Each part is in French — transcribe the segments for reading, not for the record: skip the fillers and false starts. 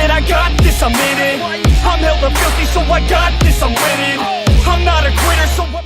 it, I got this, I'm in it. I'm hella filthy, so I got this, I'm winning. I'm not a quitter, so I'm not.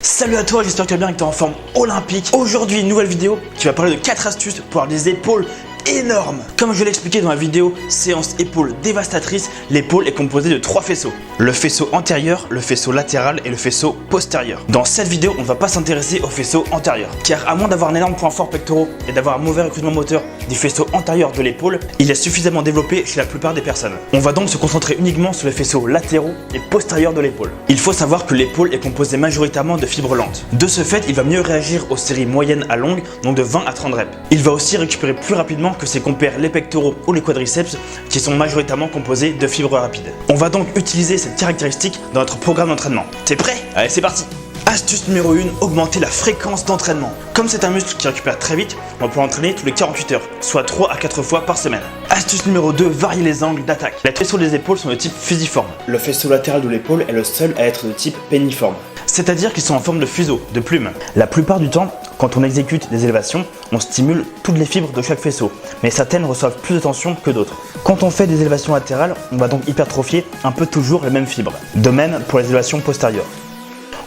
Salut à toi, j'espère que tu vas bien et que tu es en forme olympique. Aujourd'hui, une nouvelle vidéo qui va parler de 4 astuces pour avoir des épaules énormes. Comme je l'ai expliqué dans la vidéo séance épaules dévastatrice, l'épaule est composée de 3 faisceaux. Le faisceau antérieur, le faisceau latéral et le faisceau postérieur. Dans cette vidéo, on ne va pas s'intéresser au faisceau antérieur, car à moins d'avoir un énorme point fort pectoraux et d'avoir un mauvais recrutement moteur du faisceau antérieur de l'épaule, il est suffisamment développé chez la plupart des personnes. On va donc se concentrer uniquement sur les faisceaux latéraux et postérieurs de l'épaule. Il faut savoir que l'épaule est composée majoritairement de fibres lentes. De ce fait, il va mieux réagir aux séries moyennes à longues, donc de 20 à 30 reps. Il va aussi récupérer plus rapidement que ses compères les pectoraux ou les quadriceps qui sont majoritairement composés de fibres rapides. On va donc utiliser cette caractéristique dans notre programme d'entraînement. T'es prêt? Allez, c'est parti! Astuce numéro 1, augmenter la fréquence d'entraînement. Comme c'est un muscle qui récupère très vite, on va pouvoir entraîner tous les 48 heures, soit 3 à 4 fois par semaine. Astuce numéro 2, varier les angles d'attaque. Les faisceaux des épaules sont de type fusiforme. Le faisceau latéral de l'épaule est le seul à être de type péniforme. C'est-à-dire qu'ils sont en forme de fuseau, de plume. La plupart du temps, quand on exécute des élévations, on stimule toutes les fibres de chaque faisceau, mais certaines reçoivent plus de tension que d'autres. Quand on fait des élévations latérales, on va donc hypertrophier un peu toujours les mêmes fibres. De même pour les élévations postérieures.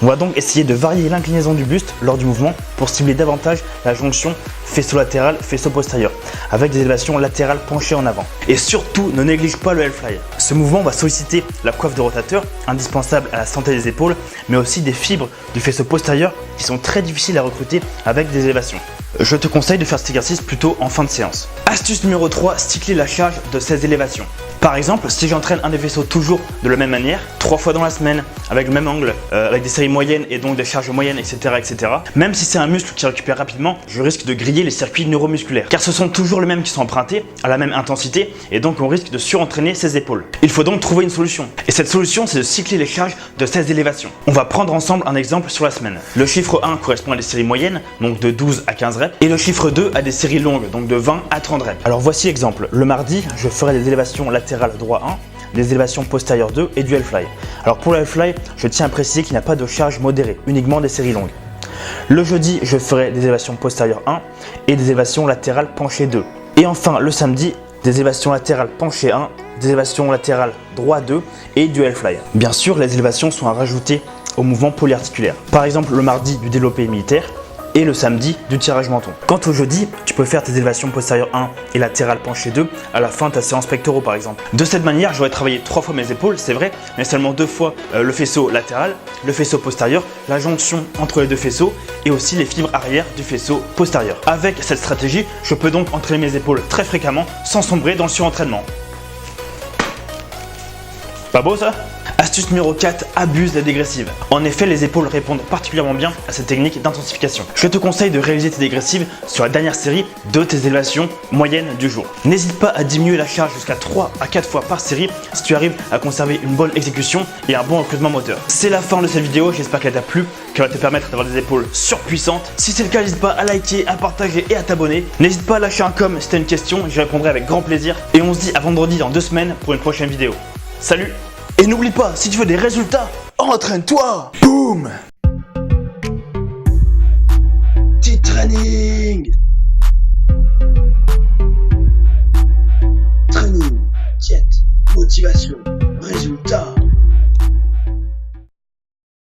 On va donc essayer de varier l'inclinaison du buste lors du mouvement pour cibler davantage la jonction faisceau latéral, faisceau postérieur, avec des élévations latérales penchées en avant. Et surtout, ne néglige pas le Hellfly. Ce mouvement va solliciter la coiffe de rotateur, indispensable à la santé des épaules, mais aussi des fibres du faisceau postérieur qui sont très difficiles à recruter avec des élévations. Je te conseille de faire cet exercice plutôt en fin de séance. Astuce numéro 3, cycler la charge de ces élévations. Par exemple, si j'entraîne un des faisceaux toujours de la même manière, 3 fois dans la semaine, avec le même angle, avec des séries moyennes et donc des charges moyennes, etc. Même si c'est un muscle qui récupère rapidement, je risque de griller les circuits neuromusculaires. Car ce sont toujours les mêmes qui sont empruntés, à la même intensité, et donc on risque de surentraîner ses épaules. Il faut donc trouver une solution. Et cette solution, c'est de cycler les charges de ces élévations. On va prendre ensemble un exemple sur la semaine. Le chiffre 1 correspond à des séries moyennes, donc de 12 à 15 reps, et le chiffre 2 à des séries longues, donc de 20 à 30 reps. Alors voici l'exemple. Le mardi, je ferai des élévations latérales droit 1, des élévations postérieures 2 et du Hellfly. Alors pour le Hellfly, je tiens à préciser qu'il n'y a pas de charge modérée, uniquement des séries longues. Le jeudi, je ferai des élévations postérieures 1 et des élévations latérales penchées 2. Et enfin, le samedi, des élévations latérales penchées 1, des élévations latérales droit 2 et du Hellfly. Bien sûr, les élévations sont à rajouter au mouvement polyarticulaire. Par exemple, le mardi, du développé militaire et le samedi, du tirage menton. Quant au jeudi, tu peux faire tes élévations postérieures 1 et latérales penchées 2 à la fin de ta séance pectoraux par exemple. De cette manière, j'aurais travaillé 3 fois mes épaules, c'est vrai, mais seulement 2 fois le faisceau latéral, le faisceau postérieur, la jonction entre les deux faisceaux et aussi les fibres arrière du faisceau postérieur. Avec cette stratégie, je peux donc entraîner mes épaules très fréquemment sans sombrer dans le surentraînement. Pas beau ça? Astuce numéro 4, abuse la dégressive. En effet, les épaules répondent particulièrement bien à cette technique d'intensification. Je te conseille de réaliser tes dégressives sur la dernière série de tes élévations moyennes du jour. N'hésite pas à diminuer la charge jusqu'à 3 à 4 fois par série si tu arrives à conserver une bonne exécution et un bon recrutement moteur. C'est la fin de cette vidéo, j'espère qu'elle t'a plu, qu'elle va te permettre d'avoir des épaules surpuissantes. Si c'est le cas, n'hésite pas à liker, à partager et à t'abonner. N'hésite pas à lâcher un com si tu as une question, j'y répondrai avec grand plaisir. Et on se dit à vendredi dans 2 semaines pour une prochaine vidéo. Salut! Et n'oublie pas, si tu veux des résultats, entraîne-toi! Boum! Petit training! Training, diète, motivation.